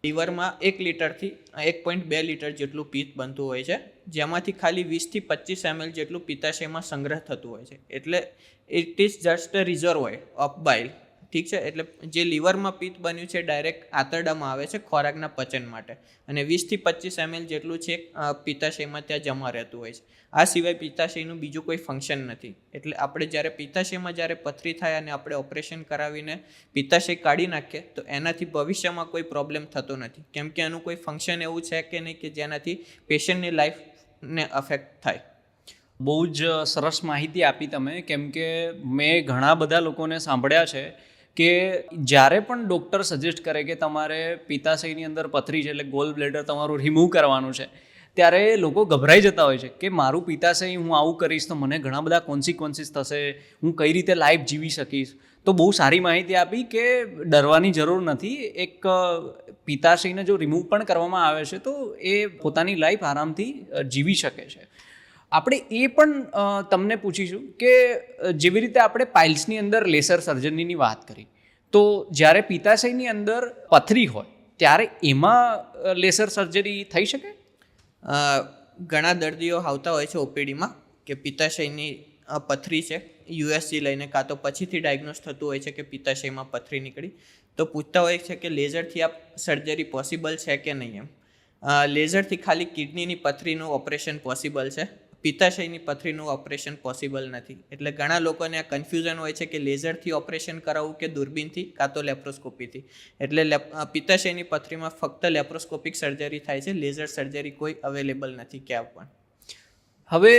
લીવરમાં 1 લીટરથી 1.2 લીટર જેટલું પિત્ત બનતું હોય છે, જેમાંથી ખાલી 20 થી 25 ml જેટલું પિત્તાશયમાં સંગ્રહ થતું હોય છે. એટલે it is just a reservoir of bile. ઠીક છે, એટલે જે લીવરમાં પિત્ત બન્યું છે ડાયરેક્ટ આંતરડામાં આવે છે ખોરાકના પચન માટે, અને 20 થી 25 ml જેટલું છે પિત્તાશયમાં ત્યાં જમા રહેતું હોય છે. આ સિવાય પિત્તાશયનું બીજું કોઈ ફંક્શન નથી. એટલે આપણે જ્યારે પિત્તાશયમાં જ્યારે પથરી થાય અને આપણે ઓપરેશન કરાવીને પિત્તાશય કાઢી નાખીએ તો એનાથી ભવિષ્યમાં કોઈ પ્રોબ્લેમ થતો નથી, કેમ કે એનું કોઈ ફંક્શન એવું છે કે નહીં કે જેનાથી પેશન્ટની લાઈફને અફેક્ટ થાય. બહુ જ સરસ માહિતી આપી તમે, કેમ કે મેં ઘણા બધા લોકોને સાંભળ્યા છે કે જ્યારે પણ ડૉક્ટર સજેસ્ટ કરે કે તમારે પિત્તાશયની અંદર પથરી છે એટલે ગોલ બ્લેડર તમારું રિમૂવ કરવાનું છે, ત્યારે લોકો ગભરાઈ જતા હોય છે કે મારું પિત્તાશય હું આવું કરીશ તો મને ઘણા બધા કોન્સિક્વન્સીસ થશે, હું કઈ રીતે લાઈફ જીવી શકીશ. તો બહુ સારી માહિતી આપી કે ડરવાની જરૂર નથી. એક પિત્તાશયને જો રિમૂવ પણ કરવામાં આવે છે તો એ પોતાની લાઈફ આરામથી જીવી શકે છે. આપણે એ પણ તમને પૂછીશું કે જેવી રીતે આપણે પાઇલ્સની અંદર લેસર સર્જરીની વાત કરી, તો જ્યારે પિત્તાશયની અંદર પથરી હોય ત્યારે એમાં લેસર સર્જરી થઈ શકે? ઘણા દર્દીઓ આવતા હોય છે ઓપીડીમાં કે પિત્તાશયની પથરી છે, યુએસજી લઈને કાં તો પછીથી ડાયગ્નોસ થતું હોય છે કે પિત્તાશયમાં પથરી નીકળી, તો પૂછતા હોય છે કે લેઝરથી આ સર્જરી પોસિબલ છે કે નહીં એમ. લેઝરથી ખાલી કિડનીની પથરીનું ઓપરેશન પોસિબલ છે, પિત્તાશયની પથરીનું ઓપરેશન પોસિબલ નથી. એટલે ઘણા લોકોને આ કન્ફ્યુઝન હોય છે કે લેઝરથી ઓપરેશન કરાવવું કે દૂરબીનથી કાં તો લેપ્રોસ્કોપીથી. એટલે પિત્તાશયની પથરીમાં ફક્ત લેપ્રોસ્કોપિક સર્જરી થાય છે, લેઝર સર્જરી કોઈ અવેલેબલ નથી ક્યાં પણ. હવે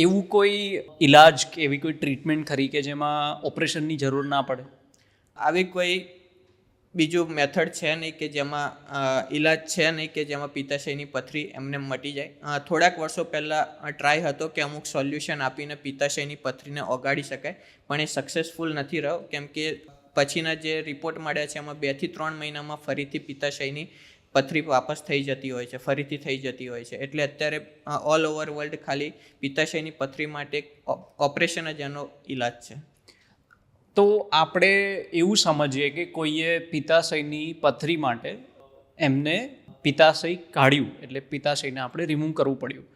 એવું કોઈ ઇલાજ કે એવી કોઈ ટ્રીટમેન્ટ ખરી કે જેમાં ઓપરેશનની જરૂર ના પડે? આવી કોઈ બીજું મેથડ છે નહીં કે જેમાં ઈલાજ છે નહીં કે જેમાં પિત્તાશયની પથરી એમને મટી જાય. થોડાક વર્ષો પહેલાં ટ્રાય હતો કે અમુક સોલ્યુશન આપીને પિત્તાશયની પથરીને ઓગાળી શકાય, પણ એ સક્સેસફુલ નથી રહ્યો, કેમ કે પછીના જે રિપોર્ટ મળ્યા છે એમાં 2 થી 3 મહિનામાં ફરીથી પિત્તાશયની પથરી વાપસ થઈ જતી હોય છે, ફરીથી થઈ જતી હોય છે. એટલે અત્યારે ઓલ ઓવર વર્લ્ડ ખાલી પિત્તાશયની પથરી માટે ઓપરેશન જ એનો ઈલાજ છે. તો આપણે એવું સમજીએ કે કોઈએ પિત્તાશયની પથરી માટે એમને પિત્તાશય કાઢ્યું, એટલે પિત્તાશયને આપણે રિમૂવ કરવું પડ્યું,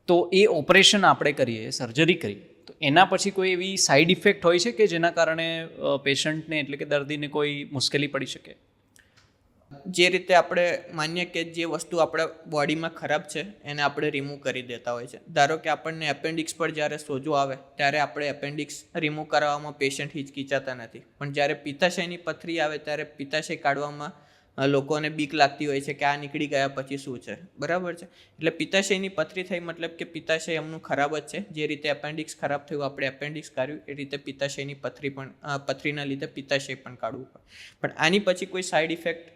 તો એ ઓપરેશન આપણે કરીએ, સર્જરી કરીએ, તો એના પછી કોઈ એવી સાઈડ ઇફેક્ટ હોય છે કે જેના કારણે પેશન્ટને એટલે કે દર્દીને કોઈ મુશ્કેલી પડી શકે? જે રીતે આપણે માનીએ કે જે વસ્તુ આપણા બોડીમાં ખરાબ છે એને આપણે રિમૂવ કરી દેતા હોય છે. ધારો કે આપણને એપેન્ડિક્સ પર જ્યારે સોજો આવે ત્યારે આપણે એપેન્ડિક્સ રિમૂવ કરવામાં પેશન્ટ હિચકિચાતા નથી, પણ જ્યારે પિત્તાશયની પથરી આવે ત્યારે પિત્તાશય કાઢવામાં લોકોને બીક લાગતી હોય છે કે આ નીકળી ગયા પછી શું છે, બરાબર છે. એટલે પિત્તાશયની પથરી થઈ મતલબ કે પિત્તાશય એમનું ખરાબ જ છે. જે રીતે એપેન્ડિક્સ ખરાબ થયું, આપણે એપેન્ડિક્સ કાઢ્યું, એ રીતે પિત્તાશયની પથરીના લીધે પિત્તાશય પણ કાઢવું પડે. પણ આની પછી કોઈ સાઈડ ઇફેક્ટ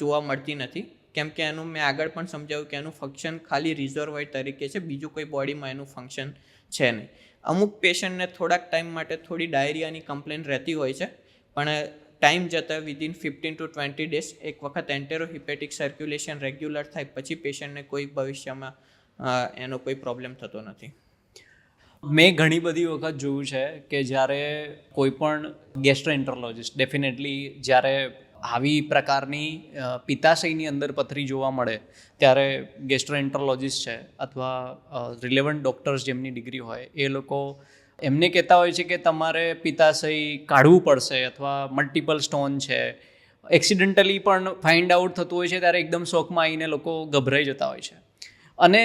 જોવા મળતી નથી, કેમ કે એનું મેં આગળ પણ સમજાવ્યું કે એનું ફંક્શન ખાલી રિઝર્વોયર તરીકે છે, બીજું કોઈ બોડીમાં એનું ફંક્શન છે નહીં. અમુક પેશન્ટને થોડાક ટાઈમ માટે થોડી ડાયરિયાની કમ્પ્લેન રહેતી હોય છે, પણ ટાઈમ જતાં વિધિન 15 to 20 ડેઝ એક વખત એન્ટેરોહિપેટિક સર્ક્યુલેશન રેગ્યુલર થાય પછી પેશન્ટને કોઈ ભવિષ્યમાં એનો કોઈ પ્રોબ્લેમ થતો નથી. મેં ઘણી બધી વખત જોયું છે કે જ્યારે કોઈ પણ ગેસ્ટ્રોએન્ટરોલોજિસ્ટ ડેફિનેટલી જ્યારે આવી પ્રકારની પિત્તાશયની અંદર પથરી જોવા મળે ત્યારે ગેસ્ટ્રોએન્ટરોલોજિસ્ટ છે અથવા રિલેવન્ટ ડૉક્ટર્સ જેમની ડિગ્રી હોય એ લોકો એમને કહેતા હોય છે કે તમારે પિત્તાશય કાઢવું પડશે અથવા મલ્ટિપલ સ્ટોન છે. એક્સિડન્ટલી પણ ફાઇન્ડ આઉટ થતું હોય છે ત્યારે એકદમ શોકમાં આવીને લોકો ગભરાઈ જતા હોય છે. અને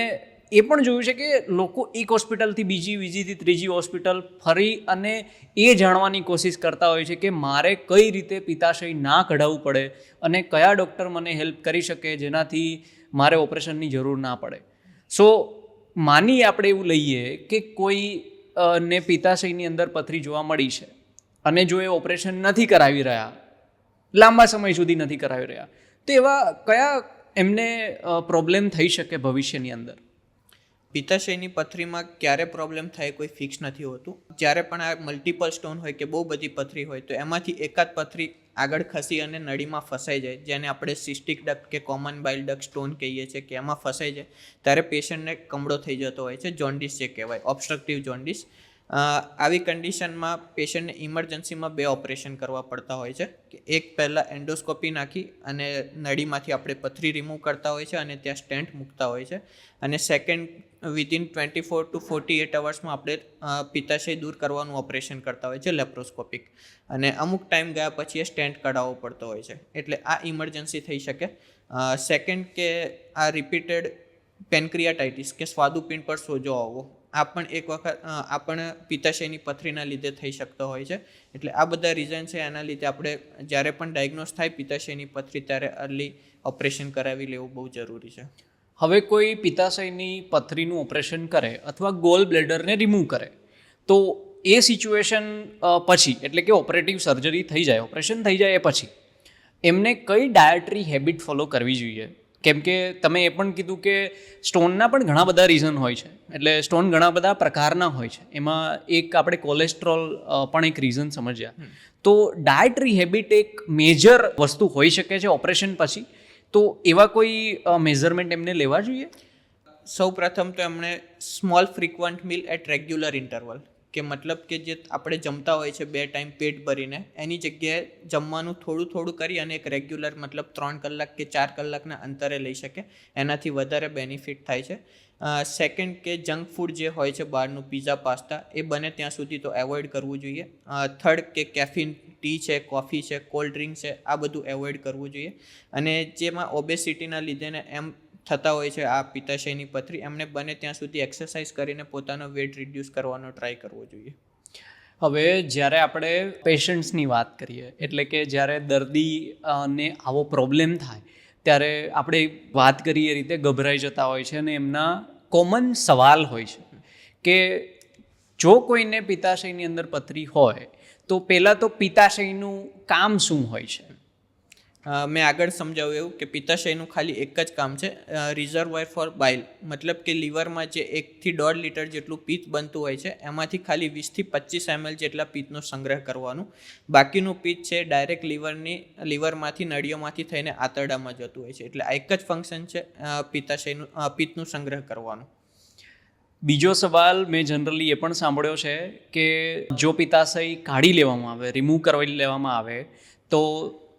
એ પણ જોયું છે કે લોકો એક હોસ્પિટલથી બીજીથી ત્રીજી હોસ્પિટલ ફરી અને એ જાણવાની કોશિશ કરતા હોય છે કે મારે કઈ રીતે પિત્તાશય ના કઢાવવું પડે અને કયા ડૉક્ટર મને હેલ્પ કરી શકે જેનાથી મારે ઓપરેશનની જરૂર ના પડે. સો માની આપણે એવું લઈએ કે કોઈ ને પિત્તાશયની અંદર પથરી જોવા મળી છે અને જો એ ઓપરેશન નથી કરાવી રહ્યા, લાંબા સમય સુધી નથી કરાવી રહ્યા, તો એવા કયા એમને પ્રોબ્લેમ થઈ શકે ભવિષ્યની અંદર? પિત્તાશયની પથરીમાં ક્યારે પ્રોબ્લેમ થાય કોઈ ફિક્સ નથી હોતું. જ્યારે પણ આ મલ્ટિપલ સ્ટોન હોય કે બહુ બધી પથરી હોય તો એમાંથી એકાદ પથરી આગળ ખસી અને નળીમાં ફસાઈ જાય, જેને આપણે સિસ્ટિક ડક્ટ કે કોમન બાઇલ ડક્ટ સ્ટોન કહીએ છીએ, કે એમાં ફસાઈ જાય ત્યારે પેશન્ટને કમળો થઈ જતો હોય છે, જોન્ડિસ જે કહેવાય, ઓબ્સ્ટ્રક્ટિવ જોન્ડિસ. આવી કન્ડિશનમાં પેશન્ટને ઇમરજન્સીમાં 2 ઓપરેશન કરવા પડતા હોય છે. કે એક પહેલાં એન્ડોસ્કોપી નાખી અને નળીમાંથી આપણે પથરી રિમૂવ કરતા હોય છે અને ત્યાં સ્ટેન્ટ મૂકતા હોય છે, અને સેકન્ડ વિધિન 24 to 48 અવર્સમાં આપણે પિત્તાશય દૂર કરવાનું ઓપરેશન કરતા હોય છે, લેપ્રોસ્કોપિક. અને અમુક ટાઈમ ગયા પછી એ સ્ટેન્ટ કઢાવવો પડતો હોય છે. એટલે આ ઇમરજન્સી થઈ શકે. સેકન્ડ કે આ રિપીટેડ પેન્ક્રિયાટાઇટિસ કે સ્વાદુપિંડ પર સોજો આવવો, આ પણ એક વખત આ પણ પિત્તાશયની પથરીના લીધે થઈ શકતો હોય છે. એટલે આ બધા રીઝન છે, એના લીધે આપણે જ્યારે પણ ડાયગ્નોસ થાય પિત્તાશયની પથરી ત્યારે અર્લી ઓપરેશન કરાવી લેવું બહુ જરૂરી છે. હવે કોઈ પિત્તાશયની પથરીનું ઓપરેશન કરે અથવા ગોલ બ્લેડરને રિમૂવ કરે તો એ સિચ્યુએશન પછી એટલે કે ઓપરેટિવ સર્જરી થઈ જાય, ઓપરેશન થઈ જાય એ પછી એમને કઈ ડાયટરી હેબિટ ફોલો કરવી જોઈએ? કેમ કે તમે એ પણ કીધું કે સ્ટોનના પણ ઘણા બધા રીઝન હોય છે, એટલે સ્ટોન ઘણા બધા પ્રકારના હોય છે, એમાં એક આપણે કોલેસ્ટ્રોલ પણ એક રીઝન સમજ્યા. તો ડાયટરી હેબિટ એક મેજર વસ્તુ હોઈ શકે છે ઓપરેશન પછી, તો એવા કોઈ મેઝરમેન્ટ એમને લેવા જોઈએ? સૌ પ્રથમ તો એમણે small frequent meal at regular interval, કે મતલબ કે જે આપણે જમતા હોય છે 2 ટાઈમ પેટ ભરીને, એની જગ્યાએ જમવાનું થોડું થોડું કરી અને એક રેગ્યુલર મતલબ 3 કલાક કે 4 કલાકના અંતરે લઈ શકે, એનાથી વધારે બેનિફિટ થાય છે. સેકન્ડ કે જંક ફૂડ જે હોય છે બહારનું પીઝા પાસ્તા એ બને ત્યાં સુધી તો એવોઇડ કરવું જોઈએ. થર્ડ કે કેફીન, ટી છે, કોફી છે, કોલ્ડ ડ્રિંક છે, આ બધું એવોઇડ કરવું જોઈએ. અને જેમાં ઓબેસિટીના લીધે ને એમ થતા હોય છે આ પિત્તાશયની પથરી, એમને બને ત્યાં સુધી એક્સરસાઇઝ કરીને પોતાનો વેટ રિડ્યુસ કરવાનો ટ્રાય કરવો જોઈએ. હવે જ્યારે આપણે પેશન્ટ્સની વાત કરીએ એટલે કે જ્યારે દર્દીને આવો પ્રોબ્લેમ થાય ત્યારે આપણે વાત કરીએ એ રીતે ગભરાઈ જતા હોય છે અને એમના કોમન સવાલ હોય છે કે જો કોઈને પિત્તાશયની અંદર પથરી હોય તો પહેલાં તો પિત્તાશયનું કામ શું હોય છે? મેં આગળ સમજાવ્યું એવું કે પિત્તાશયનું ખાલી એક જ કામ છે, રિઝર્વોયર ફોર બાઇલ. મતલબ કે લીવરમાં જે 1 થી 1.5 લીટર જેટલું પિત્ત બનતું હોય છે એમાંથી ખાલી 20 થી 25 ml જેટલા પિત્તનો સંગ્રહ કરવાનું. બાકીનું પિત્ત છે ડાયરેક્ટ લીવરમાંથી નળીઓમાંથી થઈને આંતરડામાં જતું હોય છે. એટલે આ એક જ ફંક્શન છે પિત્તનું સંગ્રહ કરવાનું. બીજો સવાલ મેં જનરલી એ પણ સાંભળ્યો છે કે જો પિત્તાશય કાઢી લેવામાં આવે, રિમૂવ કરી લેવામાં આવે તો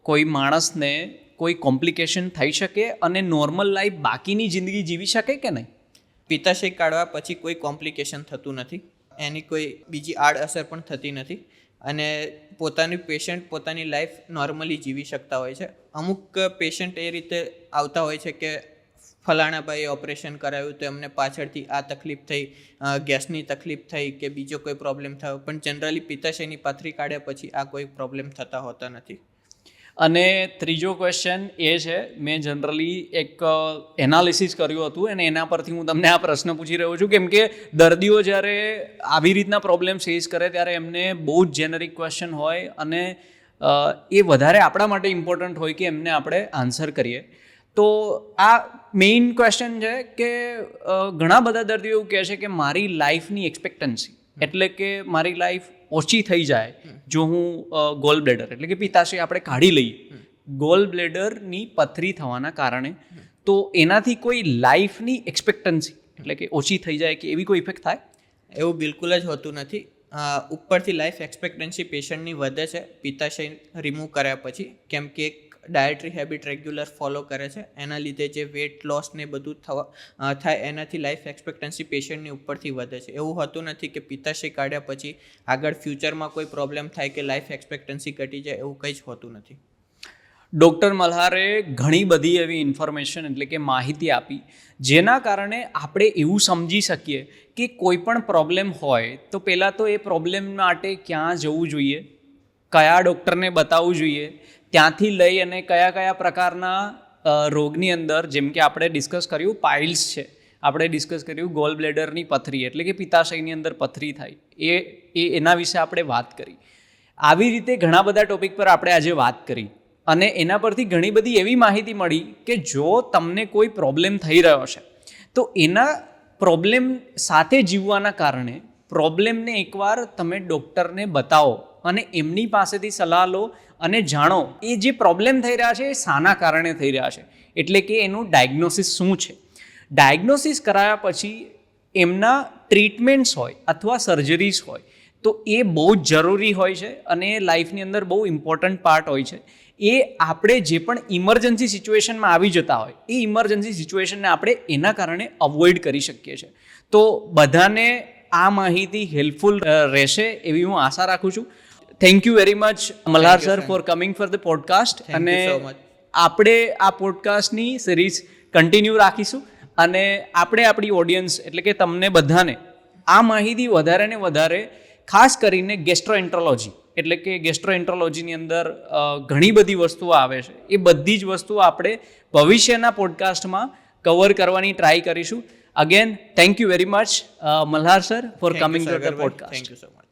કોઈ માણસને કોઈ કોમ્પ્લિકેશન થઈ શકે અને નોર્મલ લાઈફ બાકીની જિંદગી જીવી શકે કે નહીં? પિત્તાશય કાઢવા પછી કોઈ કોમ્પ્લિકેશન થતું નથી, એની કોઈ બીજી આડઅસર પણ થતી નથી, અને પેશન્ટ પોતાની લાઈફ નોર્મલી જીવી શકતા હોય છે. અમુક પેશન્ટ એ રીતે આવતા હોય છે કે ફલાણાભાઈએ ઓપરેશન કરાવ્યું તો એમને પાછળથી આ તકલીફ થઈ, ગેસની તકલીફ થઈ કે બીજો કોઈ પ્રોબ્લેમ થયો, પણ જનરલી પિત્તાશયની પથરી કાઢ્યા પછી આ કોઈ પ્રોબ્લેમ થતા હોતા નથી. અને ત્રીજો ક્વેશ્ચન એ છે, મેં જનરલી એક એનાલિસિસ કર્યું હતું અને એના પરથી હું તમને આ પ્રશ્ન પૂછી રહ્યો છું કેમ કે દર્દીઓ જ્યારે આવી રીતના પ્રોબ્લેમ ફેસ કરે ત્યારે એમને બહુ જ જેનરિક ક્વેશ્ચન હોય અને એ વધારે આપણા માટે ઇમ્પોર્ટન્ટ હોય કે એમને આપણે આન્સર કરીએ. તો આ મેઇન ક્વેશ્ચન છે કે ઘણા બધા દર્દીઓ એવું કહે છે કે મારી લાઈફની એક્સપેક્ટન્સી એટલે કે મારી લાઈફ ઓછી થઈ જાય જો હું ગોલ બ્લેડર એટલે કે પિત્તાશય આપણે કાઢી લઈએ ગોલ બ્લેડરની પથરી થવાના કારણે, તો એનાથી કોઈ લાઈફની એક્સપેક્ટન્સી એટલે કે ઓછી થઈ જાય કે એવી કોઈ ઇફેક્ટ થાય? એવું બિલકુલ જ હોતું નથી. ઉપરથી લાઈફ એક્સપેક્ટન્સી પેશન્ટની વધે છે પિત્તાશય રિમૂવ કર્યા પછી, કેમ કે એક ડાયટરી હેબિટ રેગ્યુલર ફોલો કરે છે, એના લીધે જે વેટ લોસ ને બધું થાય એનાથી લાઈફ એક્સપેક્ટન્સી પેશન્ટની ઉપરથી વધે છે. એવું હોતું નથી કે પિત્તાશય કાઢ્યા પછી આગળ ફ્યુચરમાં કોઈ પ્રોબ્લેમ થાય કે લાઈફ એક્સપેક્ટન્સી ઘટી જાય, એવું કંઈ જ હોતું નથી. ડૉક્ટર મલ્હારે ઘણી બધી એવી ઇન્ફોર્મેશન એટલે કે માહિતી આપી જેના કારણે આપણે એવું સમજી શકીએ કે કોઈ પણ પ્રોબ્લેમ હોય તો પહેલાં તો એ પ્રોબ્લેમ માટે ક્યાં જવું જોઈએ, કયા ડૉક્ટરને બતાવવું જોઈએ, ત્યાંથી લઈ અને કયા કયા પ્રકારના રોગની અંદર, જેમ કે આપણે ડિસ્કસ કર્યું પાઇલ્સ છે, આપણે ડિસ્કસ કર્યું ગોલ બ્લેડરની પથરી એટલે કે પિત્તાશયની અંદર પથરી થાય એના વિશે આપણે વાત કરી. આવી રીતે ઘણા બધા ટોપિક પર આપણે આજે વાત કરી અને એના પરથી ઘણી બધી એવી માહિતી મળી કે જો તમને કોઈ પ્રોબ્લેમ થઈ રહ્યો છે તો એના પ્રોબ્લેમ સાથે જીવવાના કારણે પ્રોબ્લેમને એકવાર તમે ડૉક્ટરને બતાવો અને એમની પાસેથી સલાહ લો અને જાણો એ જે પ્રોબ્લેમ થઈ રહ્યા છે એ શાના કારણે થઈ રહ્યા છે, એટલે કે એનું ડાયગ્નોસિસ શું છે. ડાયગ્નોસિસ કરાયા પછી એમના ટ્રીટમેન્ટ્સ હોય અથવા સર્જરીઝ હોય તો એ બહુ જ જરૂરી હોય છે અને એ લાઈફની અંદર બહુ ઇમ્પોર્ટન્ટ પાર્ટ હોય છે. એ આપણે જે પણ ઇમરજન્સી સિચ્યુએશનમાં આવી જતા હોય એ ઇમરજન્સી સિચ્યુએશનને આપણે એના કારણે અવોઇડ કરી શકીએ છીએ. તો બધાને આ માહિતી હેલ્પફુલ રહેશે એવી હું આશા રાખું છું. Thank you very much Malhar sir for coming for the podcast. અને આપણે આ પોડકાસ્ટની સિરીઝ કન્ટિન્યુ રાખીશું અને આપણે આપણી ઓડિયન્સ એટલે કે તમને બધાને આ માહિતી વધારે ને વધારે, ખાસ કરીને ગેસ્ટ્રોએન્ટ્રોલોજી એટલે કે ગેસ્ટ્રોએન્ટ્રોલોજીની અંદર ઘણી બધી વસ્તુઓ આવે છે, એ બધી જ વસ્તુઓ આપણે ભવિષ્યના પોડકાસ્ટમાં કવર કરવાની ટ્રાય કરીશું. Again thank you very much Malhar sir for coming to the podcast. Thank you so much.